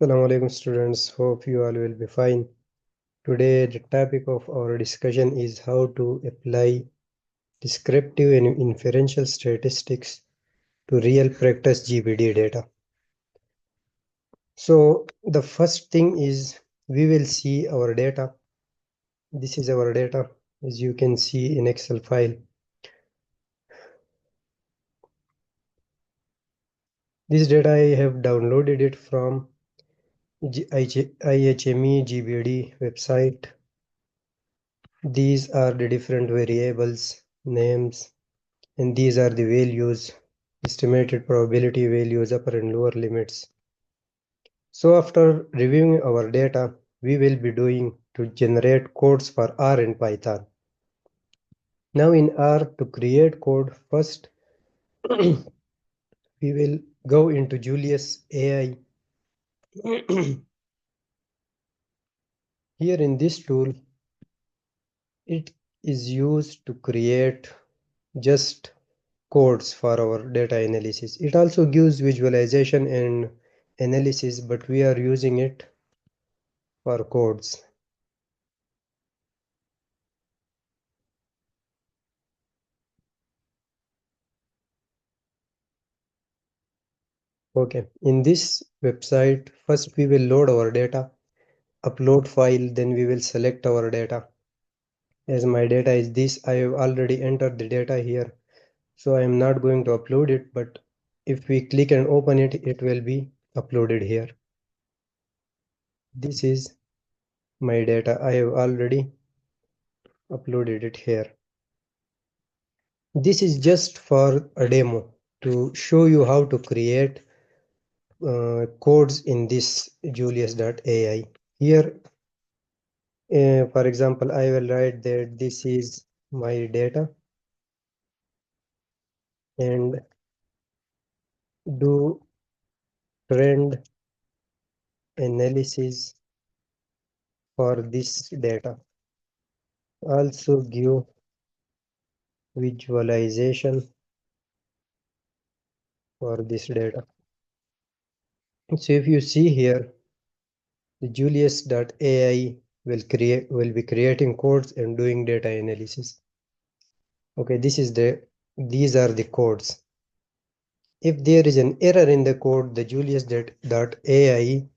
Assalamu alaikum students, hope you all will be fine. Today the topic of our discussion is how to apply descriptive and inferential statistics to real practice GBD data. So the first thing is we will see our data. This is our data as you can see in Excel file. This data I have downloaded it from IHME GBD website. These are the different variables, names, and these are the values, estimated probability values, upper and lower limits. So after reviewing our data, we will be doing to generate codes for R and Python. Now in R, to create code, first we will go into Julius AI. Here in this tool, it is used to create just codes for our data analysis. It also gives visualization and analysis, but we are using it for codes. Okay, in this website, first we will load our data, upload file, then we will select our data. As my data is this, I have already entered the data here, so I am not going to upload it, but if we click and open it, it will be uploaded here. This is my data. I have already uploaded it here. This is just for a demo to show you how to create codes in this Julius.ai. Here, for example, I will write that this is my data and do trend analysis for this data. Also give visualization for this data. So if you see here, the Julius.ai will be creating codes and doing data analysis. Okay, these are the codes. If there is an error in the code, the Julius.ai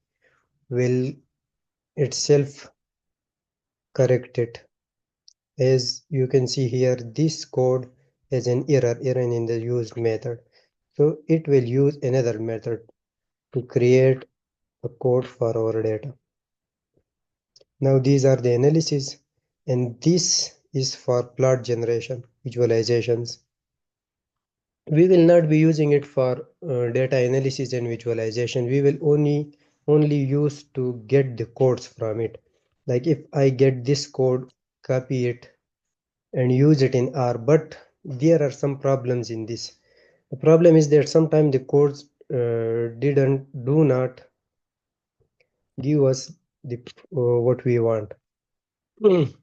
will itself correct it. As you can see here, this code has an error in the used method. So it will use another method to create a code for our data. Now these are the analysis, and this is for plot generation visualizations. We will not be using it for data analysis and visualization. We will only use to get the codes from it. Like if I get this code, copy it and use it in R, but there are some problems in this. The problem is that sometimes the codes do not give us the what we want. In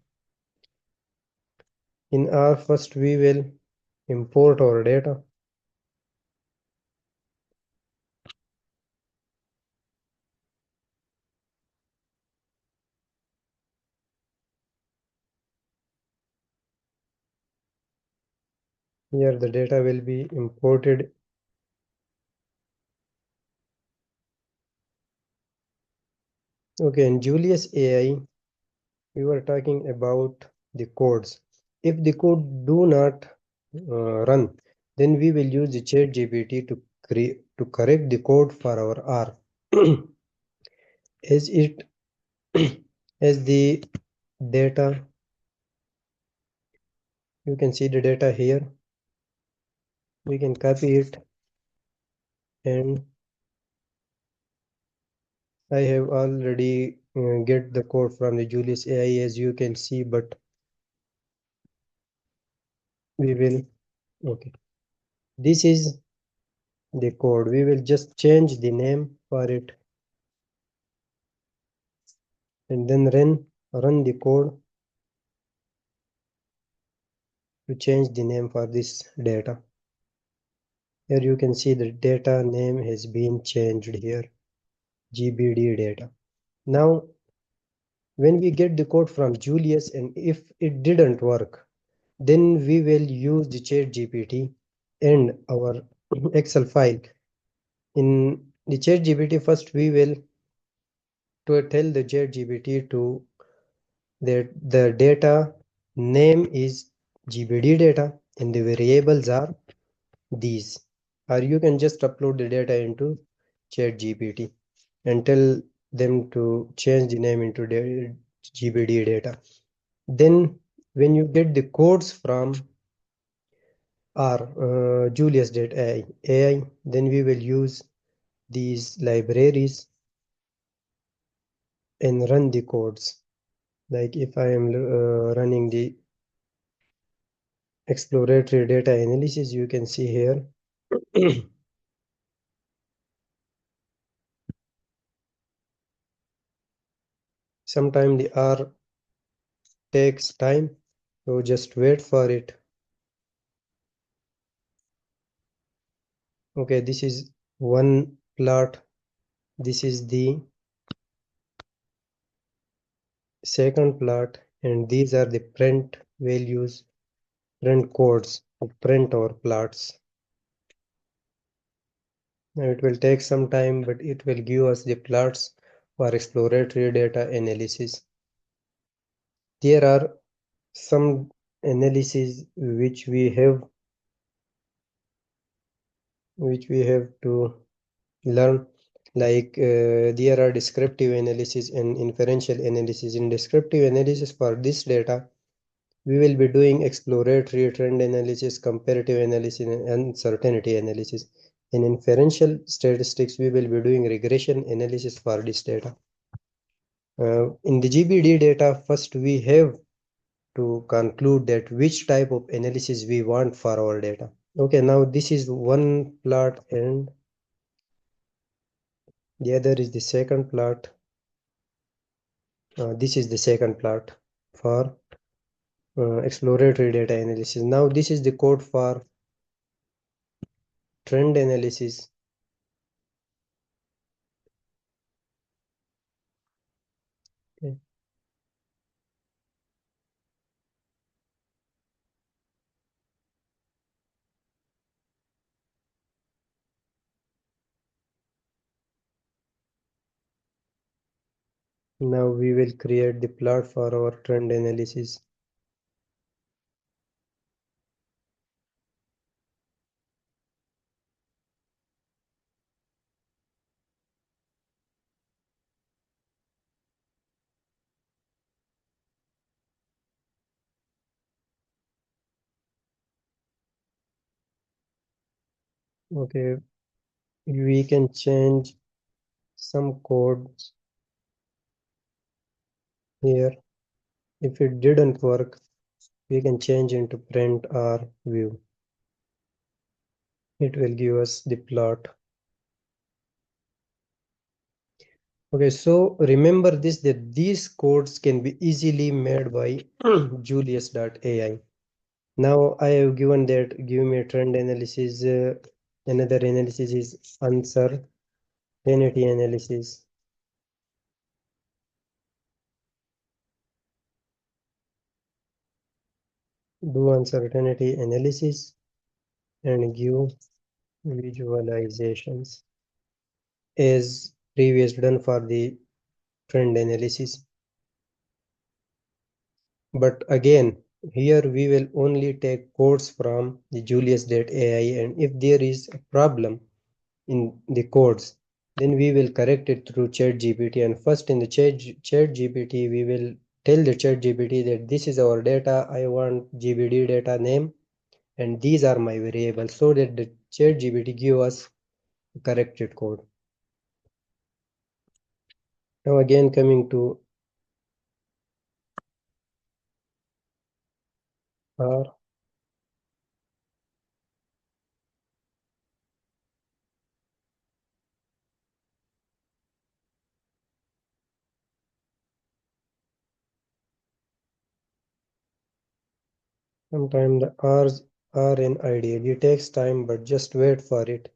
R, first we will import our data. Here the data will be imported. Okay, in Julius AI, we were talking about the codes. If the code do not run, then we will use the chat GPT to correct the code for our R. as it as the data, you can see the data here. We can copy it, and I have already get the code from the Julius AI, as you can see, but we will, okay. This is the code. We will just change the name for it and then run the code to change the name for this data. Here you can see the data name has been changed here. GBD data. Now, when we get the code from Julius and if it didn't work, then we will use the chat GPT and our Excel file. In the chat GPT, first we will to tell the chat GPT to that the data name is GBD data and the variables are these. Or you can just upload the data into chat GPT and tell them to change the name into GBD data. Then when you get the codes from our Julius.ai, then we will use these libraries and run the codes. Like if I am running the exploratory data analysis, you can see here. Sometimes the R takes time, so just wait for it. Okay, this is one plot. This is the second plot, and these are the print values, print codes to print our plots. Now it will take some time, but it will give us the plots for exploratory data analysis. There are some analysis which we have to learn, like there are descriptive analysis and inferential analysis. In descriptive analysis for this data, we will be doing exploratory trend analysis, comparative analysis, and uncertainty analysis. In inferential statistics, we will be doing regression analysis for this data. In the GBD data, first we have to conclude that which type of analysis we want for our data. Okay, now this is one plot and the other is the second plot. This is the second plot for exploratory data analysis. Now this is the code for trend analysis. Okay. Now we will create the plot for our trend analysis. Okay, we can change some codes here. If it didn't work, we can change into print or view. It will give us the plot. Okay, so remember this, that these codes can be easily made by Julius.ai. Now I have given that, give me a trend analysis. Another analysis is uncertainty analysis. Do uncertainty analysis and give visualizations as previous done for the trend analysis. But again, here we will only take codes from the Julius.ai, and if there is a problem in the codes, then we will correct it through ChatGPT. And first in the ChatGPT, we will tell the ChatGPT that this is our data, I want GBD data name, and these are my variables, so that the ChatGPT give us corrected code. Now again coming to R. Sometimes the R's are in ideal. It takes time, but just wait for it.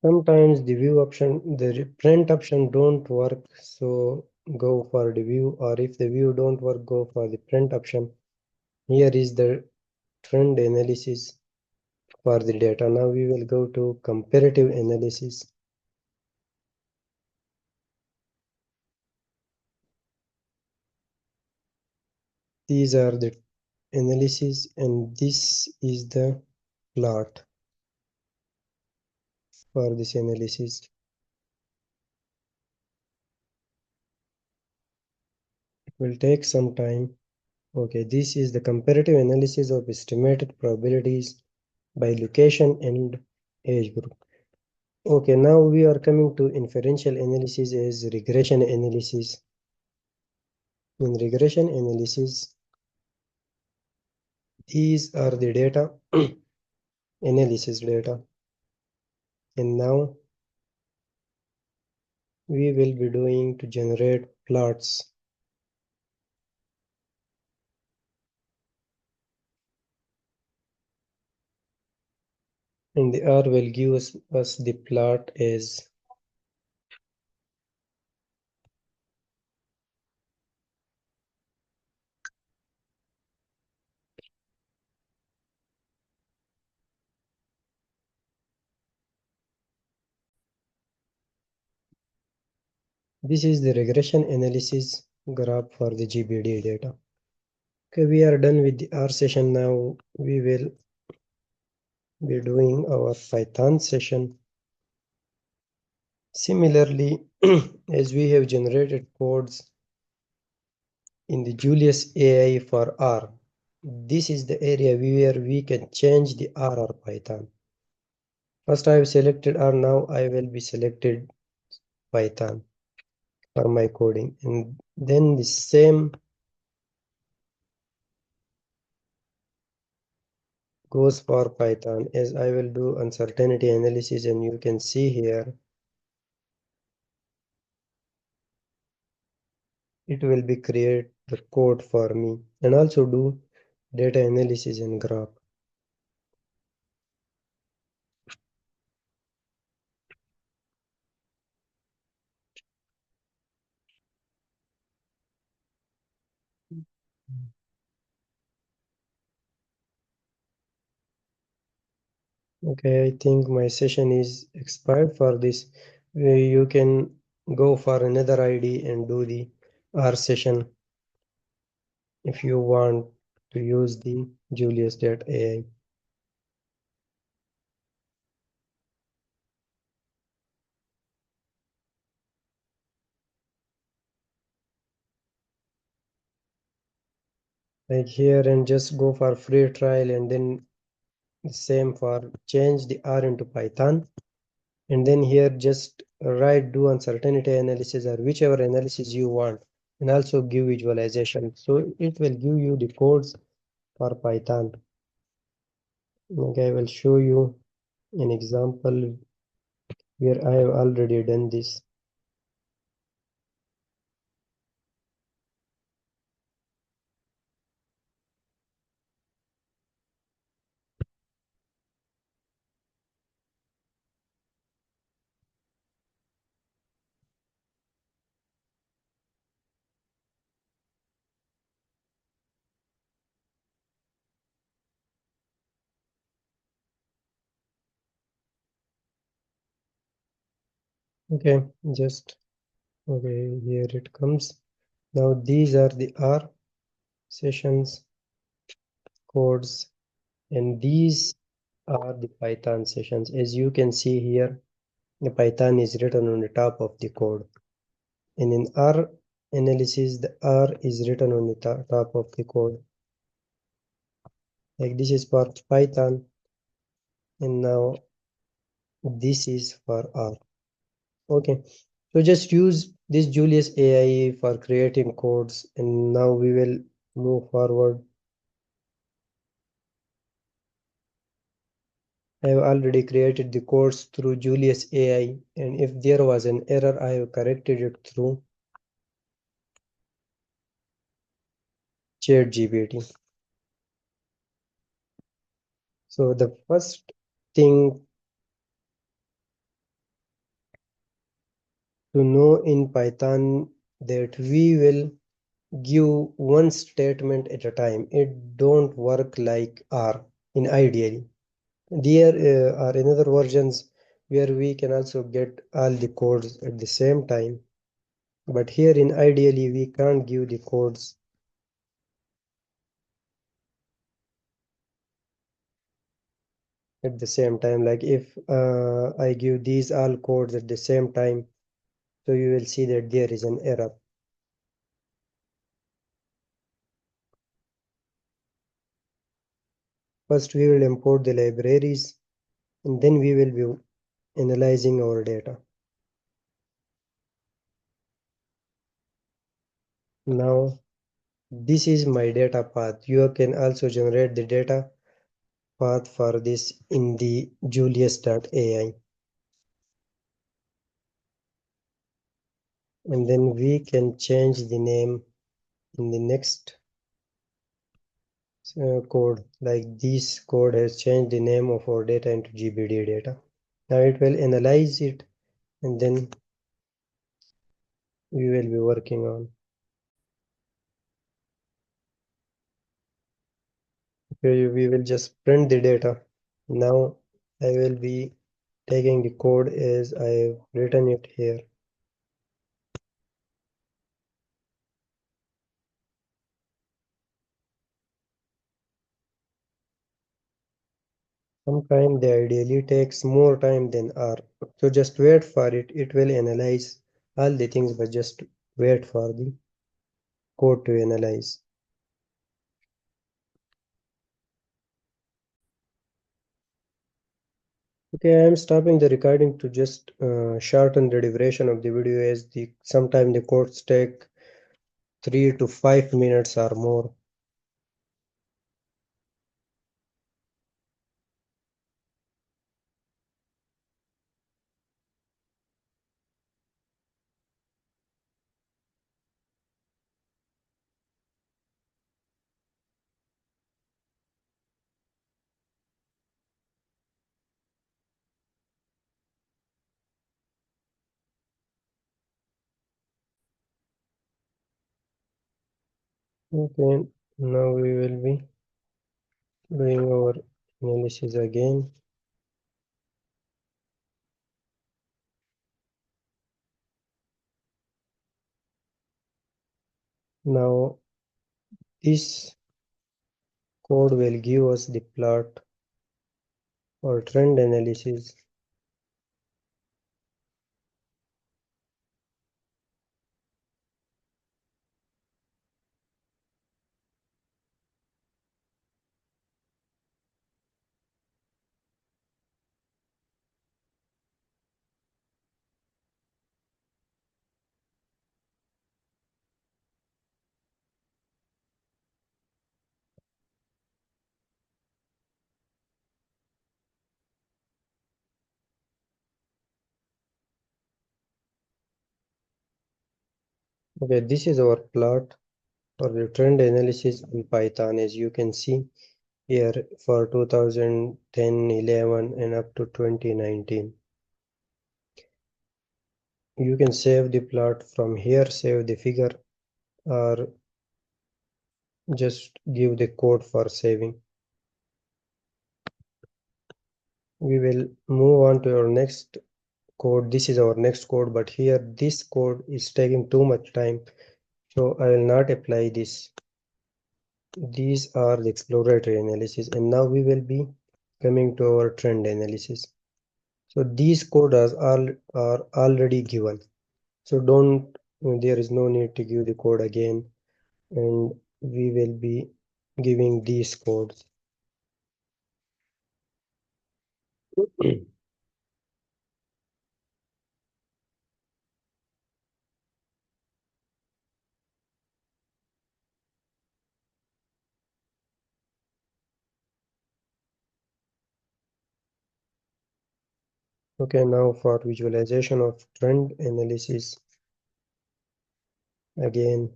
Sometimes the view option, the print option don't work, so go for the view, or if the view don't work, go for the print option. Here is the trend analysis for the data. Now we will go to comparative analysis. These are the analysis and this is the plot for this analysis. It will take some time. Okay, this is the comparative analysis of estimated probabilities by location and age group. Okay, now we are coming to inferential analysis as regression analysis. In regression analysis, these are the data, analysis data. And now we will be doing to generate plots. And the R will give us the plot as this is the regression analysis graph for the GBD data. Okay, we are done with the R session. Now we will be doing our Python session. Similarly, as we have generated codes in the Julius AI for R, this is the area where we can change the R or Python. First I have selected R, now I will be selected Python for my coding, and then the same goes for Python, as I will do uncertainty analysis, and you can see here it will be create the code for me and also do data analysis and graph. Okay, I think my session is expired for this. You can go for another ID and do the R session if you want to use the Julius.ai. Like here and just go for free trial, and then the same for change the R into Python. And then here just write do uncertainty analysis or whichever analysis you want, and also give visualization. So it will give you the codes for Python. Okay, I will show you an example where I have already done this. Okay, just okay, here it comes. Now these are the R sessions codes, and these are the Python sessions. As you can see here, the Python is written on the top of the code. And in R analysis, the R is written on the top of the code. Like this is for Python, and now this is for R. Okay, so just use this Julius AI for creating codes, and now we will move forward. I have already created the codes through Julius AI, and if there was an error, I have corrected it through GBD. So the first thing to know in Python that we will give one statement at a time. It don't work like R in ideally. There are another versions where we can also get all the codes at the same time. But here in ideally we can't give the codes at the same time. Like if I give these all codes at the same time, so you will see that there is an error. First we will import the libraries and then we will be analyzing our data. Now this is my data path. You can also generate the data path for this in the Julius.ai. And then we can change the name in the next code. Like this code has changed the name of our data into GBD data. Now it will analyze it and then we will be working on. Okay, we will just print the data. Now I will be taking the code as I have written it here. Sometimes the ideally takes more time than R. So just wait for it. It will analyze all the things, but just wait for the code to analyze. Okay, I am stopping the recording to just shorten the duration of the video as the sometimes the codes take 3 to 5 minutes or more. Okay, now we will be doing our analysis again. Now this code will give us the plot or trend analysis. Okay, this is our plot for the trend analysis in Python, as you can see here for 2010, 11 and up to 2019. You can save the plot from here, save the figure, or just give the code for saving. We will move on to our next code. This is our next code, but here this code is taking too much time, so I will not apply this. These are the exploratory analysis, and now we will be coming to our trend analysis. So these codes are already given, so don't there is no need to give the code again, and we will be giving these codes. Okay, now for visualization of trend analysis again.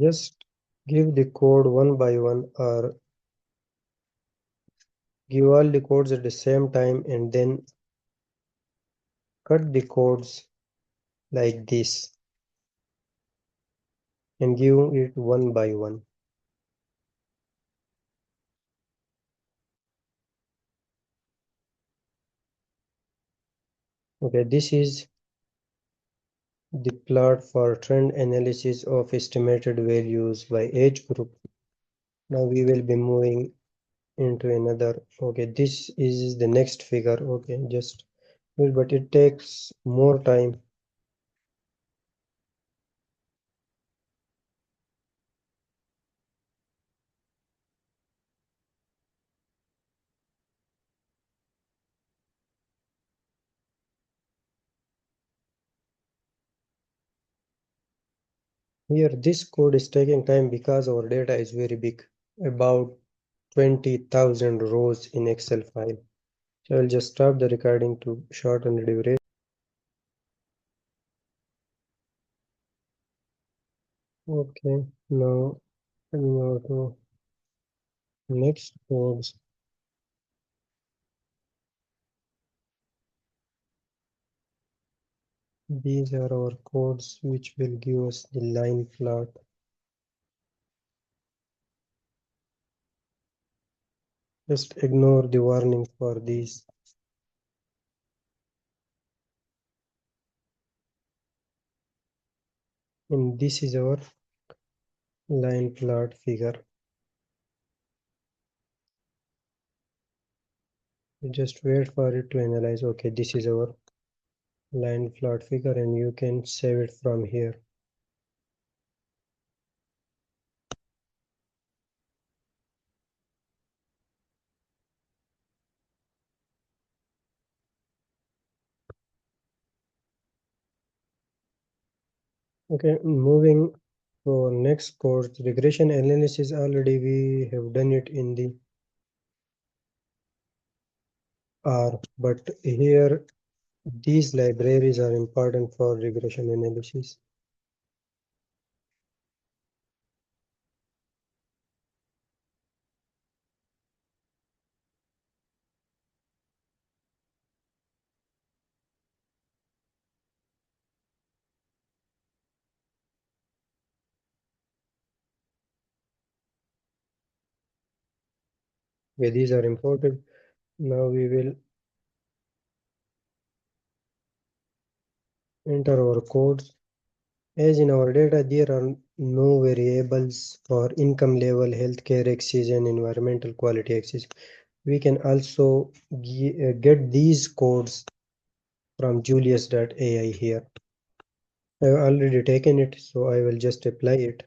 Just give the code one by one or give all the codes at the same time and then cut the codes like this and give it one by one. Okay, this is the plot for trend analysis of estimated values by age group. Now we will be moving into another. Okay, this is the next figure. Okay, just well, but it takes more time. Here, this code is taking time because our data is very big, about 20,000 rows in Excel file. So I'll just stop the recording to shorten the duration. Okay, now coming out to next codes. These are our codes which will give us the line plot. Just ignore the warning for these. And this is our line plot figure. You just wait for it to analyze. Okay, this is our line plot figure and you can save it from here. Okay, moving to next course, regression analysis. Already we have done it in the R, but here these libraries are important for regression analysis. Yeah, these are important. Now we will enter our codes. As in our data, there are no variables for income level, healthcare axis, and environmental quality axis. We can also get these codes from Julius.ai here. I have already taken it, so I will just apply it.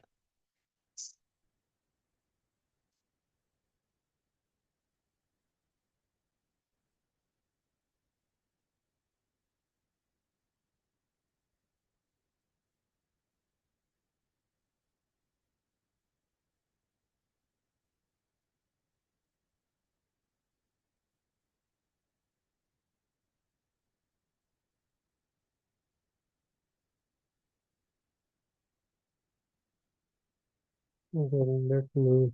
Okay, let me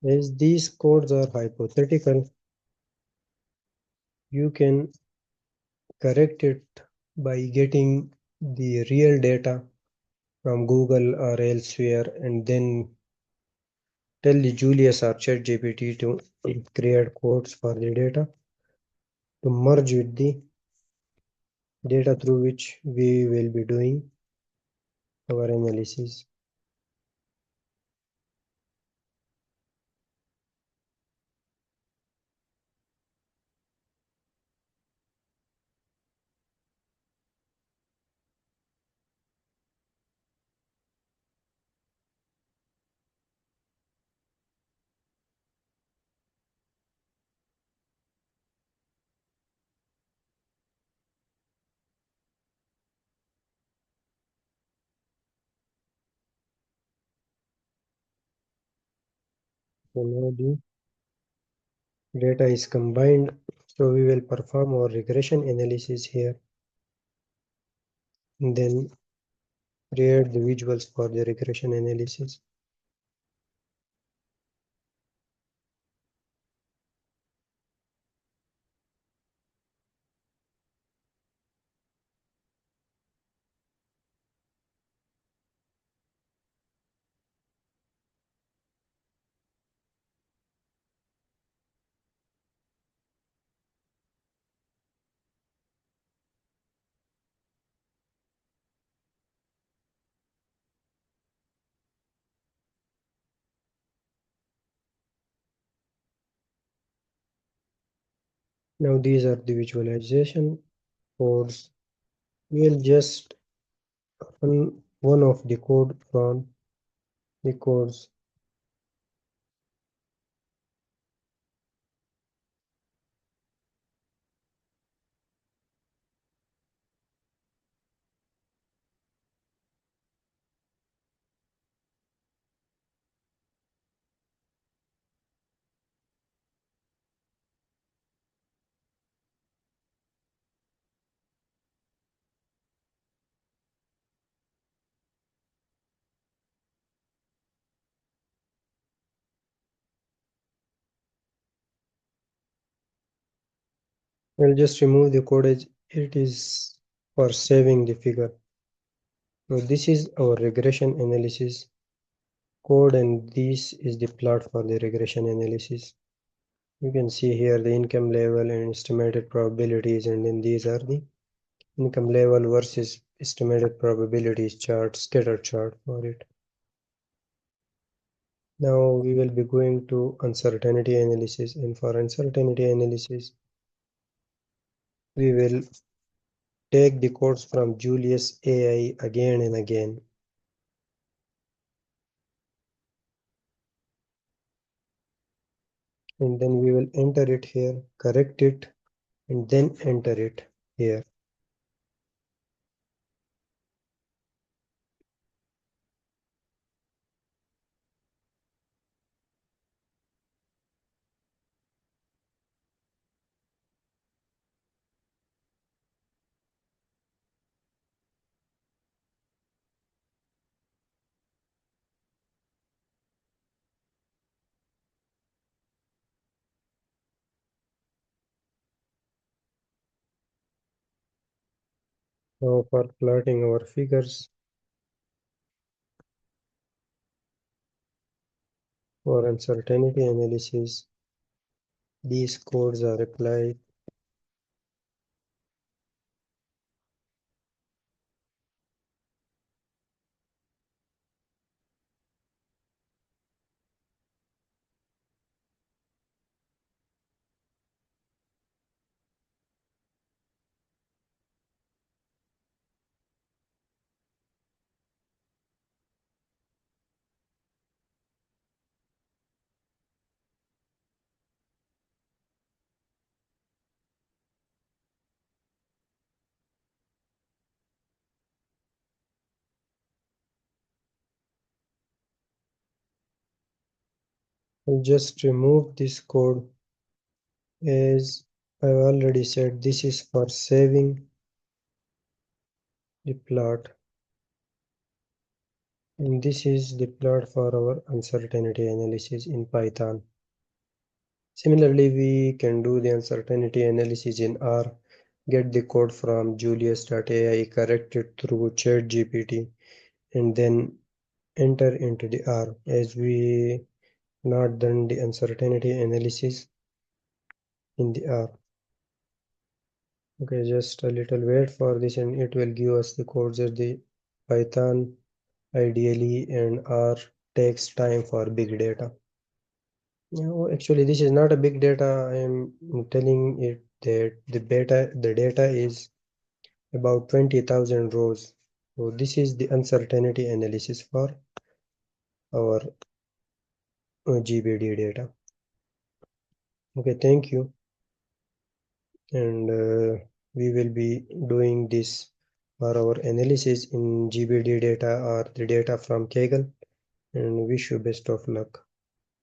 as these codes are hypothetical, you can correct it by getting the real data from Google or elsewhere and then tell the Julius or ChatGPT to create codes for the data to merge with the data through which we will be doing our analysis. So now the Data is combined, so we will perform our regression analysis here, and then create the visuals for the regression analysis. Now these are the visualization codes. We'll just run one of the code from the codes. We'll just remove the code as it is for saving the figure. Now this is our regression analysis code, and this is the plot for the regression analysis. You can see here the income level and estimated probabilities, and then these are the income level versus estimated probabilities chart, scatter chart for it. Now we will be going to uncertainty analysis, and for uncertainty analysis we will take the codes from Julius AI again and again. And then we will enter it here, correct it, and then enter it here. Now for plotting our figures, for uncertainty analysis, these codes are applied. I'll just remove this code, as I've already said this is for saving the plot, and this is the plot for our uncertainty analysis in Python. Similarly, we can do the uncertainty analysis in R, get the code from Julius.ai, correct it through ChatGPT, and then enter into the R, as we not done the uncertainty analysis in the R. Okay, just a little wait for this and it will give us the codes of the Python ideally, and R takes time for big data. No, actually this is not a big data. I am telling it that the data is about 20,000 rows. So this is the uncertainty analysis for our GBD data. Okay, thank you. And we will be doing this for our analysis in GBD data or the data from Kaggle, and wish you best of luck.